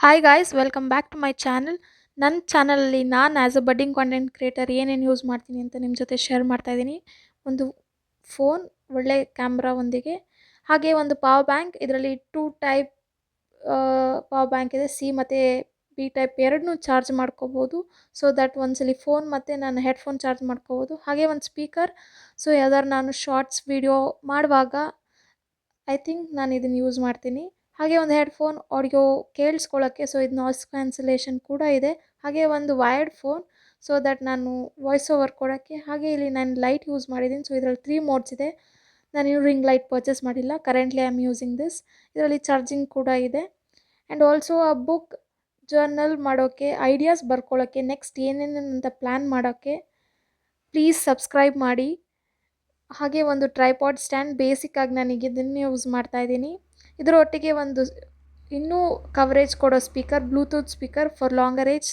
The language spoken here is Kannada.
Hi guys, welcome back to my channel. ನನ್ನ ಚಾನಲಲ್ಲಿ ನಾನು as a budding content creator ಏನೇನು ಯೂಸ್ ಮಾಡ್ತೀನಿ ಅಂತ ನಿಮ್ಮ ಜೊತೆ ಶೇರ್ ಮಾಡ್ತಾಯಿದ್ದೀನಿ. ಒಂದು ಫೋನ್ ಒಳ್ಳೆ ಕ್ಯಾಮ್ರಾವೊಂದಿಗೆ, ಹಾಗೆ ಒಂದು ಪವರ್ ಬ್ಯಾಂಕ್. ಇದರಲ್ಲಿ ಟೂ ಟೈಪ್ ಪವರ್ ಬ್ಯಾಂಕ್ ಇದೆ, ಸಿ ಮತ್ತು ಬಿ ಟೈಪ್ ಎರಡನ್ನೂ ಚಾರ್ಜ್ ಮಾಡ್ಕೋಬೋದು. ಸೊ ದಟ್ ಒಂದ್ಸಲಿ ಫೋನ್ ಮತ್ತು ನಾನು ಹೆಡ್ಫೋನ್ ಚಾರ್ಜ್ ಮಾಡ್ಕೋಬೋದು. ಹಾಗೆ ಒಂದು ಸ್ಪೀಕರ್. ಸೊ ಯಾವ್ದಾದ್ರು ನಾನು ಶಾರ್ಟ್ಸ್ ವಿಡಿಯೋ ಮಾಡುವಾಗ ಐ ಥಿಂಕ್ ನಾನು ಇದನ್ನು ಯೂಸ್ ಮಾಡ್ತೀನಿ. ಹಾಗೆ ಒಂದು ಹೆಡ್ಫೋನ್ ಆಡಿಯೋ ಕೇಳಿಸ್ಕೊಳ್ಳೋಕ್ಕೆ, ಸೊ ಇದು ನಾಯ್ಸ್ ಕ್ಯಾನ್ಸಲೇಷನ್ ಕೂಡ ಇದೆ. ಹಾಗೆ ಒಂದು ವೈರ್ಡ್ ಫೋನ್, ಸೊ ದಟ್ ನಾನು ವಾಯ್ಸ್ ಓವರ್ ಕೊಡೋಕ್ಕೆ. ಹಾಗೆ ಇಲ್ಲಿ ನಾನು ಲೈಟ್ ಯೂಸ್ ಮಾಡಿದ್ದೀನಿ. ಸೊ ಇದರಲ್ಲಿ 3 ಮೋಡ್ಸ್ ಇದೆ. ನಾನು ಇನ್ನೂ ರಿಂಗ್ ಲೈಟ್ ಪರ್ಚೇಸ್ ಮಾಡಿಲ್ಲ. Currently I am using this. ಇದರಲ್ಲಿ ಚಾರ್ಜಿಂಗ್ ಕೂಡ ಇದೆ. ಆ್ಯಂಡ್ ಆಲ್ಸೋ ಆ ಬುಕ್ ಜರ್ನಲ್ ಮಾಡೋಕ್ಕೆ, ಐಡಿಯಾಸ್ ಬರ್ಕೊಳ್ಳೋಕ್ಕೆ, ನೆಕ್ಸ್ಟ್ ಏನೇನು ಅಂತ ಪ್ಲ್ಯಾನ್ ಮಾಡೋಕ್ಕೆ ಪ್ಲೀಸ್ ಸಬ್ಸ್ಕ್ರೈಬ್ ಮಾಡಿ. ಹಾಗೆ ಒಂದು ಟ್ರೈಪಾಡ್ ಸ್ಟ್ಯಾಂಡ್, ಬೇಸಿಕ್ಕಾಗಿ ನನಗೆ ಇದನ್ನು ಯೂಸ್ ಮಾಡ್ತಾಯಿದ್ದೀನಿ. ಇದರೊಟ್ಟಿಗೆ ಒಂದು ಇನ್ನೂ ಕವರೇಜ್ ಕೊಡೋ speaker, Bluetooth speaker for longer range.